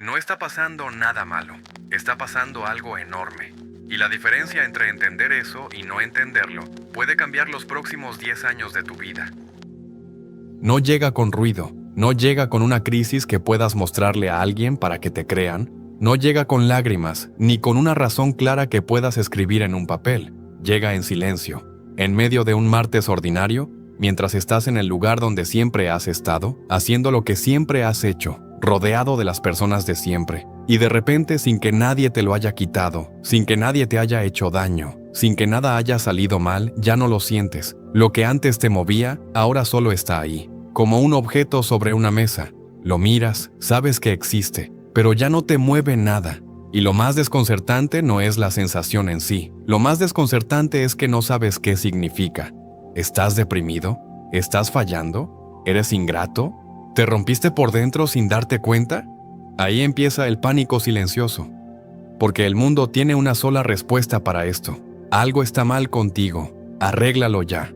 No está pasando nada malo, está pasando algo enorme. Y la diferencia entre entender eso y no entenderlo puede cambiar los próximos 10 años de tu vida. No llega con ruido, no llega con una crisis que puedas mostrarle a alguien para que te crean, no llega con lágrimas, ni con una razón clara que puedas escribir en un papel. Llega en silencio, en medio de un martes ordinario, mientras estás en el lugar donde siempre has estado, haciendo lo que siempre has hecho, rodeado de las personas de siempre, y de repente sin que nadie te lo haya quitado, sin que nadie te haya hecho daño, sin que nada haya salido mal, ya no lo sientes. Lo que antes te movía, ahora solo está ahí, como un objeto sobre una mesa. Lo miras, sabes que existe, pero ya no te mueve nada. Y lo más desconcertante no es la sensación en sí, lo más desconcertante es que no sabes qué significa. ¿Estás deprimido? ¿Estás fallando? ¿Eres ingrato? ¿Te rompiste por dentro sin darte cuenta? Ahí empieza el pánico silencioso. Porque el mundo tiene una sola respuesta para esto. Algo está mal contigo. Arréglalo ya.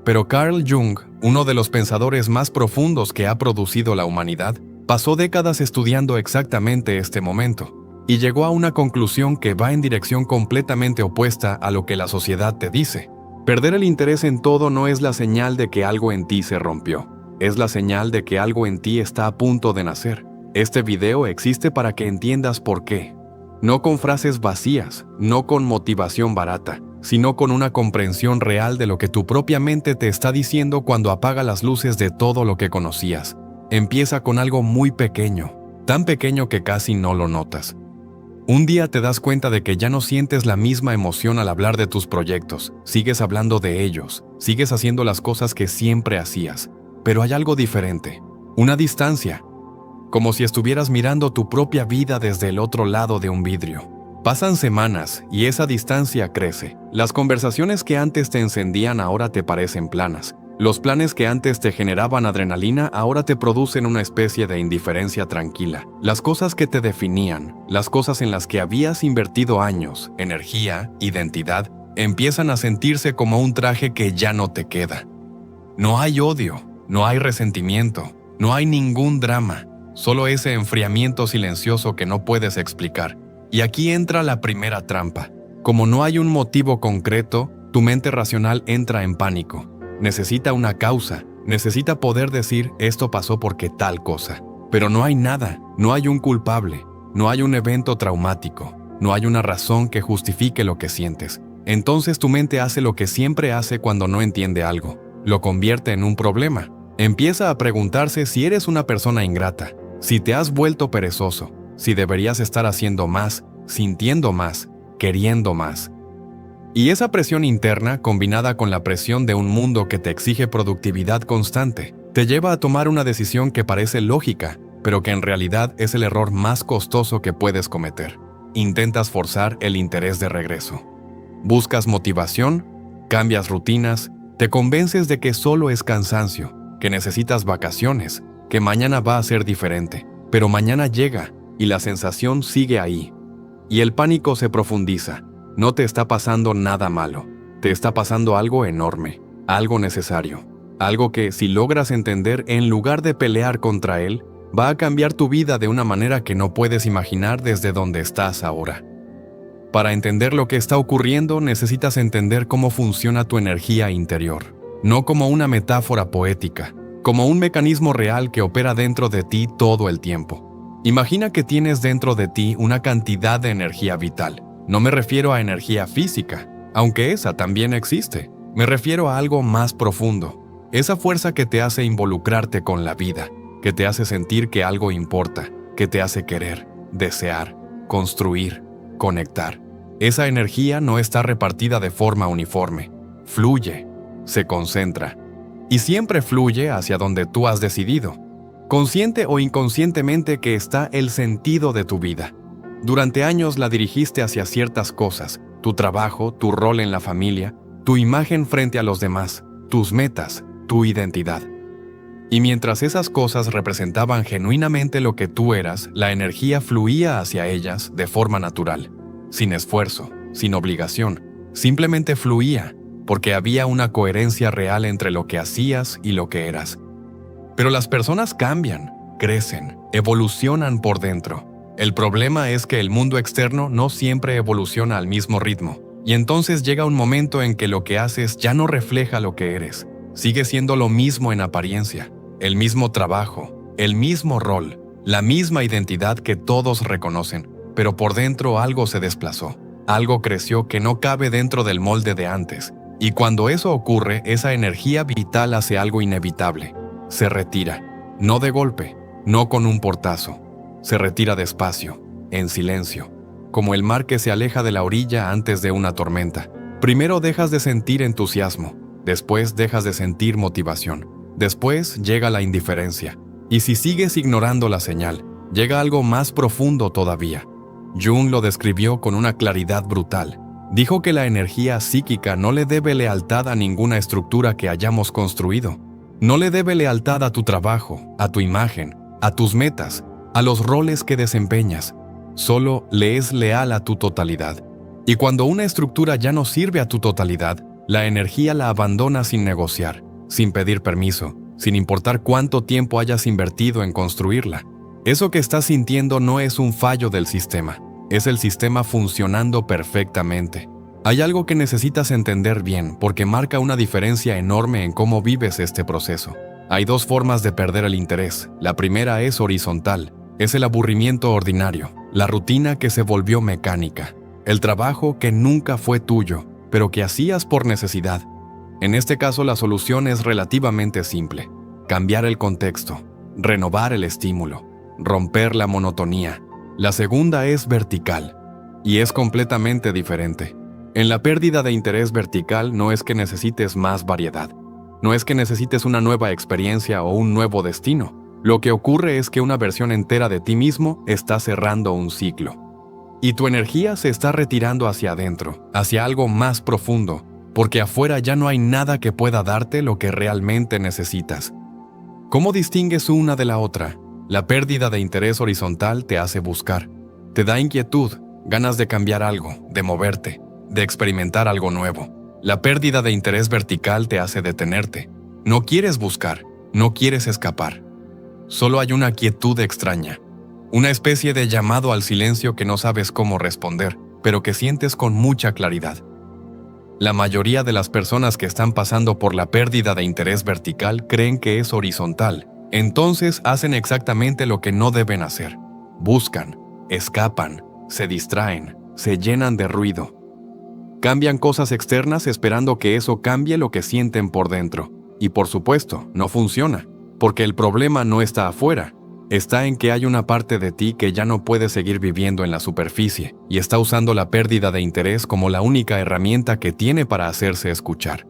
Pero Carl Jung, uno de los pensadores más profundos que ha producido la humanidad, pasó décadas estudiando exactamente este momento y llegó a una conclusión que va en dirección completamente opuesta a lo que la sociedad te dice. Perder el interés en todo no es la señal de que algo en ti se rompió. Es la señal de que algo en ti está a punto de nacer. Este video existe para que entiendas por qué. No con frases vacías, no con motivación barata, sino con una comprensión real de lo que tu propia mente te está diciendo cuando apaga las luces de todo lo que conocías. Empieza con algo muy pequeño, tan pequeño que casi no lo notas. Un día te das cuenta de que ya no sientes la misma emoción al hablar de tus proyectos, sigues hablando de ellos, sigues haciendo las cosas que siempre hacías, pero hay algo diferente, una distancia, como si estuvieras mirando tu propia vida desde el otro lado de un vidrio. Pasan semanas y esa distancia crece. Las conversaciones que antes te encendían ahora te parecen planas. Los planes que antes te generaban adrenalina ahora te producen una especie de indiferencia tranquila. Las cosas que te definían, las cosas en las que habías invertido años, energía, identidad, empiezan a sentirse como un traje que ya no te queda. No hay odio, no hay resentimiento, no hay ningún drama, solo ese enfriamiento silencioso que no puedes explicar. Y aquí entra la primera trampa. Como no hay un motivo concreto, tu mente racional entra en pánico. Necesita una causa, necesita poder decir esto pasó porque tal cosa. Pero no hay nada, no hay un culpable, no hay un evento traumático, no hay una razón que justifique lo que sientes. Entonces tu mente hace lo que siempre hace cuando no entiende algo, lo convierte en un problema. Empieza a preguntarse si eres una persona ingrata, si te has vuelto perezoso, si deberías estar haciendo más, sintiendo más, queriendo más. Y esa presión interna, combinada con la presión de un mundo que te exige productividad constante, te lleva a tomar una decisión que parece lógica, pero que en realidad es el error más costoso que puedes cometer. Intentas forzar el interés de regreso. Buscas motivación, cambias rutinas, te convences de que solo es cansancio, que necesitas vacaciones, que mañana va a ser diferente, pero mañana llega y la sensación sigue ahí. Y el pánico se profundiza. No te está pasando nada malo, te está pasando algo enorme, algo necesario, algo que, si logras entender, en lugar de pelear contra él, va a cambiar tu vida de una manera que no puedes imaginar desde donde estás ahora. Para entender lo que está ocurriendo, necesitas entender cómo funciona tu energía interior, no como una metáfora poética, como un mecanismo real que opera dentro de ti todo el tiempo. Imagina que tienes dentro de ti una cantidad de energía vital. No me refiero a energía física, aunque esa también existe. Me refiero a algo más profundo. Esa fuerza que te hace involucrarte con la vida, que te hace sentir que algo importa, que te hace querer, desear, construir, conectar. Esa energía no está repartida de forma uniforme. Fluye, se concentra. Y siempre fluye hacia donde tú has decidido. Consciente o inconscientemente que está el sentido de tu vida. Durante años la dirigiste hacia ciertas cosas, tu trabajo, tu rol en la familia, tu imagen frente a los demás, tus metas, tu identidad. Y mientras esas cosas representaban genuinamente lo que tú eras, la energía fluía hacia ellas de forma natural, sin esfuerzo, sin obligación, simplemente fluía, porque había una coherencia real entre lo que hacías y lo que eras. Pero las personas cambian, crecen, evolucionan por dentro. El problema es que el mundo externo no siempre evoluciona al mismo ritmo, y entonces llega un momento en que lo que haces ya no refleja lo que eres. Sigue siendo lo mismo en apariencia, el mismo trabajo, el mismo rol, la misma identidad que todos reconocen, pero por dentro algo se desplazó, algo creció que no cabe dentro del molde de antes, y cuando eso ocurre, esa energía vital hace algo inevitable. Se retira, no de golpe, no con un portazo. Se retira despacio, en silencio, como el mar que se aleja de la orilla antes de una tormenta. Primero dejas de sentir entusiasmo, después dejas de sentir motivación, después llega la indiferencia. Y si sigues ignorando la señal, llega algo más profundo todavía. Jung lo describió con una claridad brutal. Dijo que la energía psíquica no le debe lealtad a ninguna estructura que hayamos construido. No le debe lealtad a tu trabajo, a tu imagen, a tus metas, a los roles que desempeñas. Solo le es leal a tu totalidad. Y cuando una estructura ya no sirve a tu totalidad, la energía la abandona sin negociar, sin pedir permiso, sin importar cuánto tiempo hayas invertido en construirla. Eso que estás sintiendo no es un fallo del sistema, es el sistema funcionando perfectamente. Hay algo que necesitas entender bien porque marca una diferencia enorme en cómo vives este proceso. Hay dos formas de perder el interés. La primera es horizontal. Es el aburrimiento ordinario, la rutina que se volvió mecánica, el trabajo que nunca fue tuyo, pero que hacías por necesidad. En este caso la solución es relativamente simple: cambiar el contexto, renovar el estímulo, romper la monotonía. La segunda es vertical, y es completamente diferente. En la pérdida de interés vertical no es que necesites más variedad, no es que necesites una nueva experiencia o un nuevo destino. Lo que ocurre es que una versión entera de ti mismo está cerrando un ciclo. Y tu energía se está retirando hacia adentro, hacia algo más profundo, porque afuera ya no hay nada que pueda darte lo que realmente necesitas. ¿Cómo distingues una de la otra? La pérdida de interés horizontal te hace buscar. Te da inquietud, ganas de cambiar algo, de moverte, de experimentar algo nuevo. La pérdida de interés vertical te hace detenerte. No quieres buscar, no quieres escapar. Solo hay una quietud extraña, una especie de llamado al silencio que no sabes cómo responder, pero que sientes con mucha claridad. La mayoría de las personas que están pasando por la pérdida de interés vertical creen que es horizontal, entonces hacen exactamente lo que no deben hacer. Buscan, escapan, se distraen, se llenan de ruido. Cambian cosas externas esperando que eso cambie lo que sienten por dentro. Y por supuesto, no funciona. Porque el problema no está afuera, está en que hay una parte de ti que ya no puede seguir viviendo en la superficie y está usando la pérdida de interés como la única herramienta que tiene para hacerse escuchar.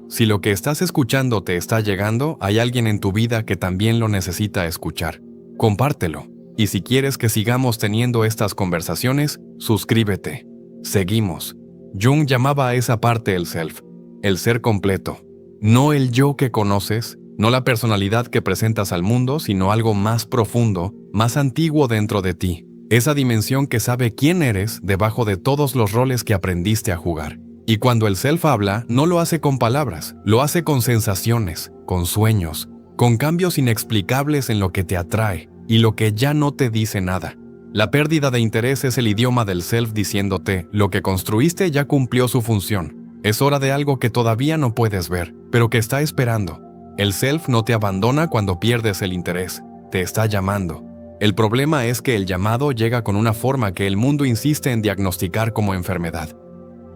Si lo que estás escuchando te está llegando, hay alguien en tu vida que también lo necesita escuchar. Compártelo. Y si quieres que sigamos teniendo estas conversaciones, suscríbete. Seguimos. Jung llamaba a esa parte el self, el ser completo. No el yo que conoces, no la personalidad que presentas al mundo, sino algo más profundo, más antiguo dentro de ti. Esa dimensión que sabe quién eres debajo de todos los roles que aprendiste a jugar. Y cuando el self habla, no lo hace con palabras, lo hace con sensaciones, con sueños, con cambios inexplicables en lo que te atrae y lo que ya no te dice nada. La pérdida de interés es el idioma del self diciéndote, lo que construiste ya cumplió su función. Es hora de algo que todavía no puedes ver, pero que está esperando. El self no te abandona cuando pierdes el interés, te está llamando. El problema es que el llamado llega con una forma que el mundo insiste en diagnosticar como enfermedad.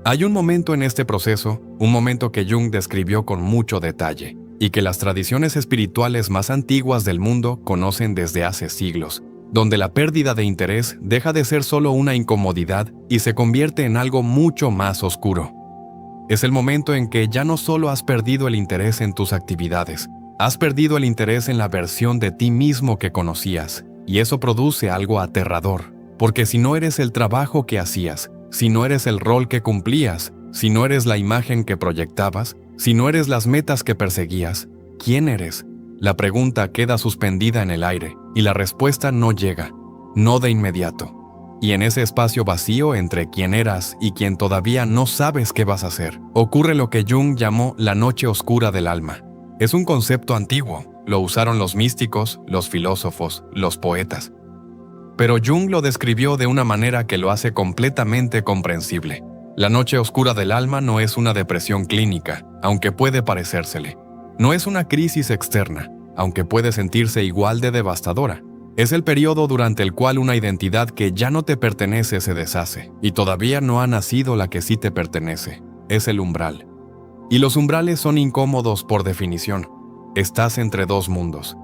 Hay un momento en este proceso, un momento que Jung describió con mucho detalle, y que las tradiciones espirituales más antiguas del mundo conocen desde hace siglos, donde la pérdida de interés deja de ser solo una incomodidad y se convierte en algo mucho más oscuro. Es el momento en que ya no solo has perdido el interés en tus actividades, has perdido el interés en la versión de ti mismo que conocías, y eso produce algo aterrador, porque si no eres el trabajo que hacías, si no eres el rol que cumplías, si no eres la imagen que proyectabas, si no eres las metas que perseguías, ¿quién eres? La pregunta queda suspendida en el aire, y la respuesta no llega, no de inmediato. Y en ese espacio vacío entre quién eras y quien todavía no sabes qué vas a hacer, ocurre lo que Jung llamó la noche oscura del alma. Es un concepto antiguo, lo usaron los místicos, los filósofos, los poetas. Pero Jung lo describió de una manera que lo hace completamente comprensible. La noche oscura del alma no es una depresión clínica, aunque puede parecérsele. No es una crisis externa, aunque puede sentirse igual de devastadora. Es el periodo durante el cual una identidad que ya no te pertenece se deshace, y todavía no ha nacido la que sí te pertenece. Es el umbral. Y los umbrales son incómodos por definición. Estás entre dos mundos.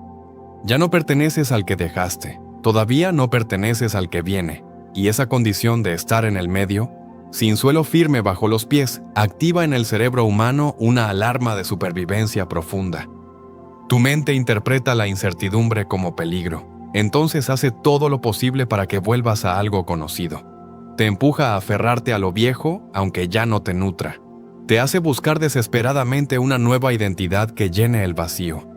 Ya no perteneces al que dejaste, todavía no perteneces al que viene, y esa condición de estar en el medio, sin suelo firme bajo los pies, activa en el cerebro humano una alarma de supervivencia profunda. Tu mente interpreta la incertidumbre como peligro, entonces hace todo lo posible para que vuelvas a algo conocido. Te empuja a aferrarte a lo viejo, aunque ya no te nutra. Te hace buscar desesperadamente una nueva identidad que llene el vacío.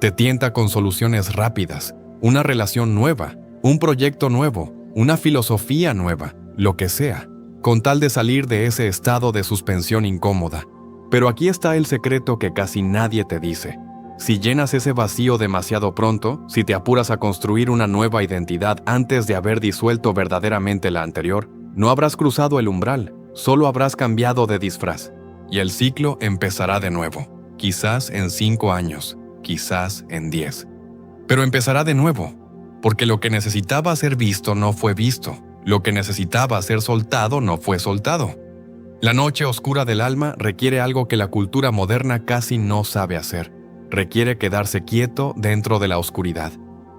Te tienta con soluciones rápidas, una relación nueva, un proyecto nuevo, una filosofía nueva, lo que sea, con tal de salir de ese estado de suspensión incómoda. Pero aquí está el secreto que casi nadie te dice. Si llenas ese vacío demasiado pronto, si te apuras a construir una nueva identidad antes de haber disuelto verdaderamente la anterior, no habrás cruzado el umbral, solo habrás cambiado de disfraz. Y el ciclo empezará de nuevo, quizás en 5 años, quizás en 10. Pero empezará de nuevo, porque lo que necesitaba ser visto no fue visto, lo que necesitaba ser soltado no fue soltado. La noche oscura del alma requiere algo que la cultura moderna casi no sabe hacer. Requiere quedarse quieto dentro de la oscuridad.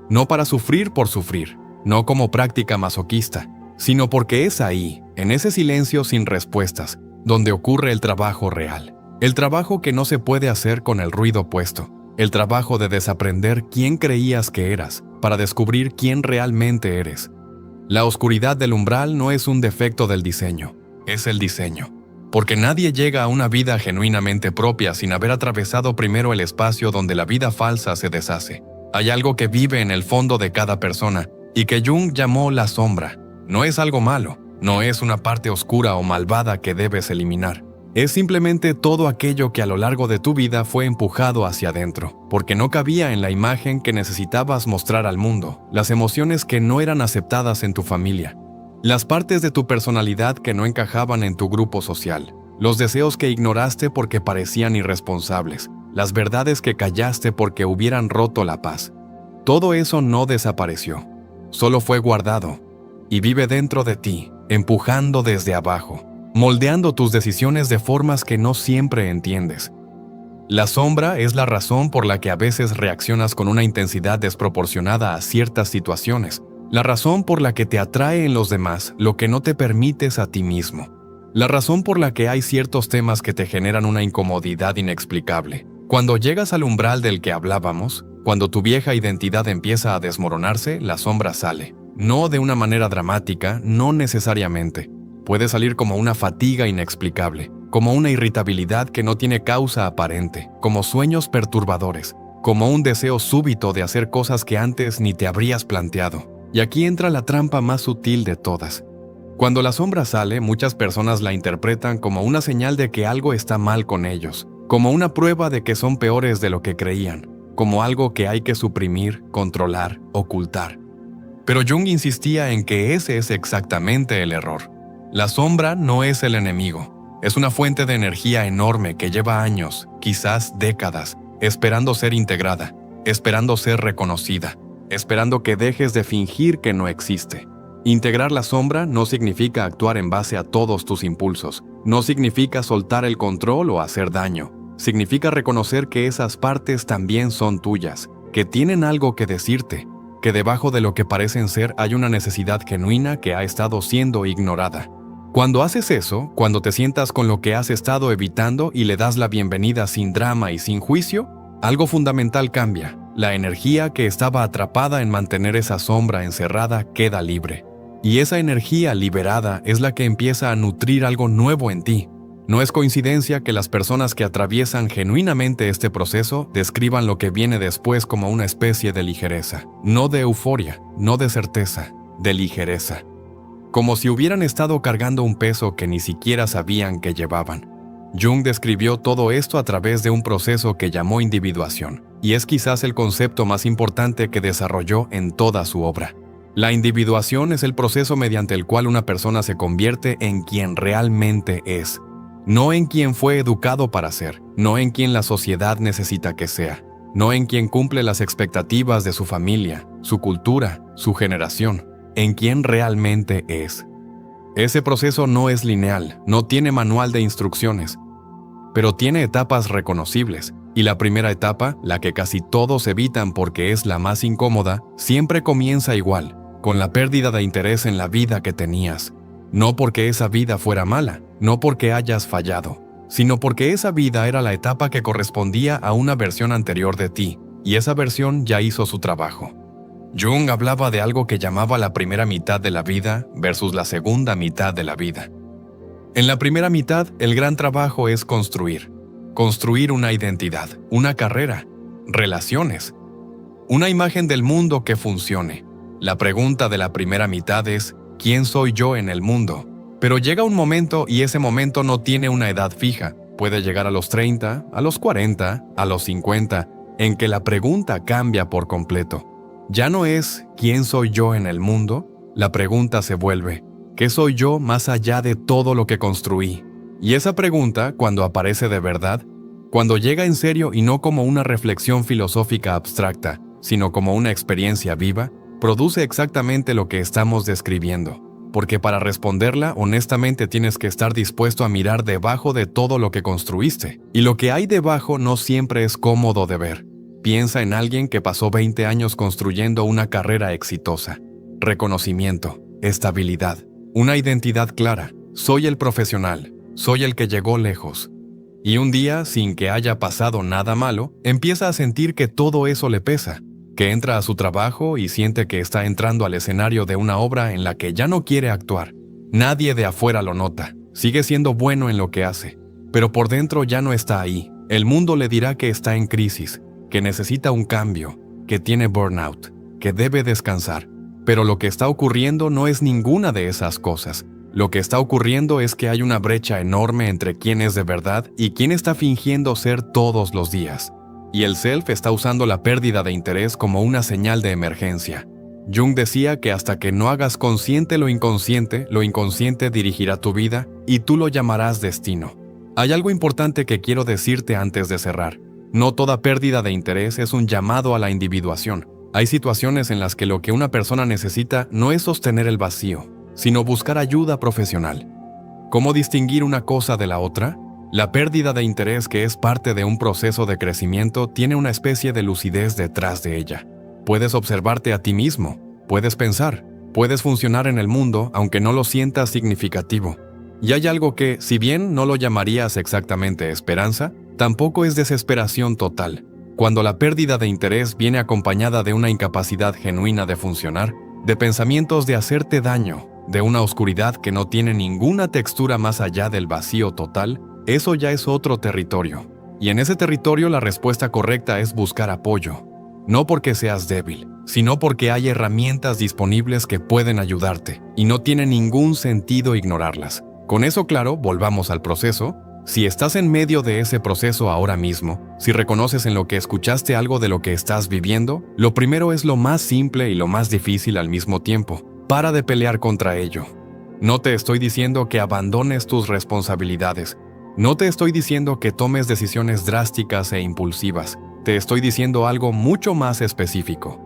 No para sufrir por sufrir, no como práctica masoquista, sino porque es ahí, en ese silencio sin respuestas, donde ocurre el trabajo real. El trabajo que no se puede hacer con el ruido puesto. El trabajo de desaprender quién creías que eras, para descubrir quién realmente eres. La oscuridad del umbral no es un defecto del diseño, es el diseño. Porque nadie llega a una vida genuinamente propia sin haber atravesado primero el espacio donde la vida falsa se deshace. Hay algo que vive en el fondo de cada persona y que Jung llamó la sombra. No es algo malo, no es una parte oscura o malvada que debes eliminar. Es simplemente todo aquello que a lo largo de tu vida fue empujado hacia adentro, porque no cabía en la imagen que necesitabas mostrar al mundo, las emociones que no eran aceptadas en tu familia, las partes de tu personalidad que no encajaban en tu grupo social, los deseos que ignoraste porque parecían irresponsables, las verdades que callaste porque hubieran roto la paz. Todo eso no desapareció, solo fue guardado, y vive dentro de ti, empujando desde abajo, moldeando tus decisiones de formas que no siempre entiendes. La sombra es la razón por la que a veces reaccionas con una intensidad desproporcionada a ciertas situaciones, la razón por la que te atrae en los demás lo que no te permites a ti mismo, la razón por la que hay ciertos temas que te generan una incomodidad inexplicable. Cuando llegas al umbral del que hablábamos, cuando tu vieja identidad empieza a desmoronarse, la sombra sale. No de una manera dramática, no necesariamente. Puede salir como una fatiga inexplicable, como una irritabilidad que no tiene causa aparente, como sueños perturbadores, como un deseo súbito de hacer cosas que antes ni te habrías planteado. Y aquí entra la trampa más sutil de todas. Cuando la sombra sale, muchas personas la interpretan como una señal de que algo está mal con ellos, como una prueba de que son peores de lo que creían, como algo que hay que suprimir, controlar, ocultar. Pero Jung insistía en que ese es exactamente el error. La sombra no es el enemigo. Es una fuente de energía enorme que lleva años, quizás décadas, esperando ser integrada, esperando ser reconocida, esperando que dejes de fingir que no existe. Integrar la sombra no significa actuar en base a todos tus impulsos, no significa soltar el control o hacer daño. Significa reconocer que esas partes también son tuyas, que tienen algo que decirte, que debajo de lo que parecen ser hay una necesidad genuina que ha estado siendo ignorada. Cuando haces eso, cuando te sientas con lo que has estado evitando y le das la bienvenida sin drama y sin juicio, algo fundamental cambia. La energía que estaba atrapada en mantener esa sombra encerrada queda libre. Y esa energía liberada es la que empieza a nutrir algo nuevo en ti. No es coincidencia que las personas que atraviesan genuinamente este proceso describan lo que viene después como una especie de ligereza. No de euforia, no de certeza, de ligereza. Como si hubieran estado cargando un peso que ni siquiera sabían que llevaban. Jung describió todo esto a través de un proceso que llamó individuación. y es quizás el concepto más importante que desarrolló en toda su obra. La individuación es el proceso mediante el cual una persona se convierte en quien realmente es, no en quien fue educado para ser, no en quien la sociedad necesita que sea, no en quien cumple las expectativas de su familia, su cultura, su generación, en quien realmente es. Ese proceso no es lineal, no tiene manual de instrucciones, pero tiene etapas reconocibles, y la primera etapa, la que casi todos evitan porque es la más incómoda, siempre comienza igual, con la pérdida de interés en la vida que tenías. No porque esa vida fuera mala, no porque hayas fallado, sino porque esa vida era la etapa que correspondía a una versión anterior de ti, y esa versión ya hizo su trabajo. Jung hablaba de algo que llamaba la primera mitad de la vida versus la segunda mitad de la vida. En la primera mitad, el gran trabajo es construir una identidad, una carrera, relaciones, una imagen del mundo que funcione. La pregunta de la primera mitad es, ¿quién soy yo en el mundo? Pero llega un momento y ese momento no tiene una edad fija. Puede llegar a los 30, a los 40, a los 50, en que la pregunta cambia por completo. Ya no es ¿quién soy yo en el mundo? La pregunta se vuelve ¿qué soy yo más allá de todo lo que construí? Y esa pregunta, cuando aparece de verdad, cuando llega en serio y no como una reflexión filosófica abstracta, sino como una experiencia viva, produce exactamente lo que estamos describiendo. Porque para responderla, honestamente tienes que estar dispuesto a mirar debajo de todo lo que construiste. Y lo que hay debajo no siempre es cómodo de ver. Piensa en alguien que pasó 20 años construyendo una carrera exitosa. Reconocimiento, estabilidad, una identidad clara. Soy el profesional, soy el que llegó lejos. Y un día, sin que haya pasado nada malo, empieza a sentir que todo eso le pesa. Que entra a su trabajo y siente que está entrando al escenario de una obra en la que ya no quiere actuar. Nadie de afuera lo nota. Sigue siendo bueno en lo que hace. Pero por dentro ya no está ahí. El mundo le dirá que está en crisis, que necesita un cambio, que tiene burnout, que debe descansar. Pero lo que está ocurriendo no es ninguna de esas cosas. Lo que está ocurriendo es que hay una brecha enorme entre quién es de verdad y quién está fingiendo ser todos los días. Y el self está usando la pérdida de interés como una señal de emergencia. Jung decía que hasta que no hagas consciente lo inconsciente dirigirá tu vida y tú lo llamarás destino. Hay algo importante que quiero decirte antes de cerrar. No toda pérdida de interés es un llamado a la individuación. Hay situaciones en las que lo que una persona necesita no es sostener el vacío, sino buscar ayuda profesional. ¿Cómo distinguir una cosa de la otra? La pérdida de interés, que es parte de un proceso de crecimiento, tiene una especie de lucidez detrás de ella. Puedes observarte a ti mismo, puedes pensar, puedes funcionar en el mundo aunque no lo sientas significativo. Y hay algo que, si bien no lo llamarías exactamente esperanza, tampoco es desesperación total. Cuando la pérdida de interés viene acompañada de una incapacidad genuina de funcionar, de pensamientos de hacerte daño, de una oscuridad que no tiene ninguna textura más allá del vacío total, eso ya es otro territorio. Y en ese territorio la respuesta correcta es buscar apoyo. No porque seas débil, sino porque hay herramientas disponibles que pueden ayudarte, y no tiene ningún sentido ignorarlas. Con eso claro, volvamos al proceso. Si estás en medio de ese proceso ahora mismo, si reconoces en lo que escuchaste algo de lo que estás viviendo, lo primero es lo más simple y lo más difícil al mismo tiempo. Para de pelear contra ello. No te estoy diciendo que abandones tus responsabilidades. No te estoy diciendo que tomes decisiones drásticas e impulsivas. Te estoy diciendo algo mucho más específico.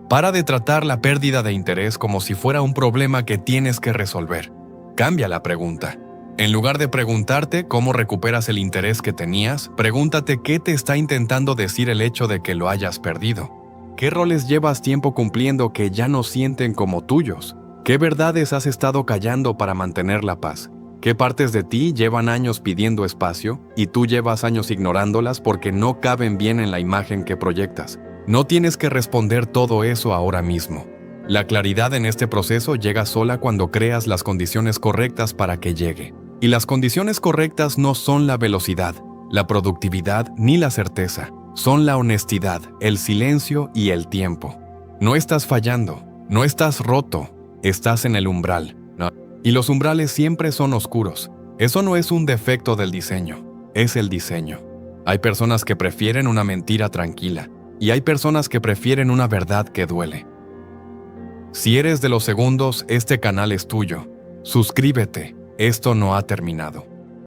Para de tratar la pérdida de interés como si fuera un problema que tienes que resolver. Cambia la pregunta. En lugar de preguntarte cómo recuperas el interés que tenías, pregúntate qué te está intentando decir el hecho de que lo hayas perdido. ¿Qué roles llevas tiempo cumpliendo que ya no sienten como tuyos? ¿Qué verdades has estado callando para mantener la paz? ¿Qué partes de ti llevan años pidiendo espacio y tú llevas años ignorándolas porque no caben bien en la imagen que proyectas? No tienes que responder todo eso ahora mismo. La claridad en este proceso llega sola cuando creas las condiciones correctas para que llegue. Y las condiciones correctas no son la velocidad, la productividad ni la certeza. Son la honestidad, el silencio y el tiempo. No estás fallando, no estás roto, estás en el umbral. Y los umbrales siempre son oscuros. Eso no es un defecto del diseño, es el diseño. Hay personas que prefieren una mentira tranquila, y hay personas que prefieren una verdad que duele. Si eres de los segundos, este canal es tuyo. Suscríbete, esto no ha terminado.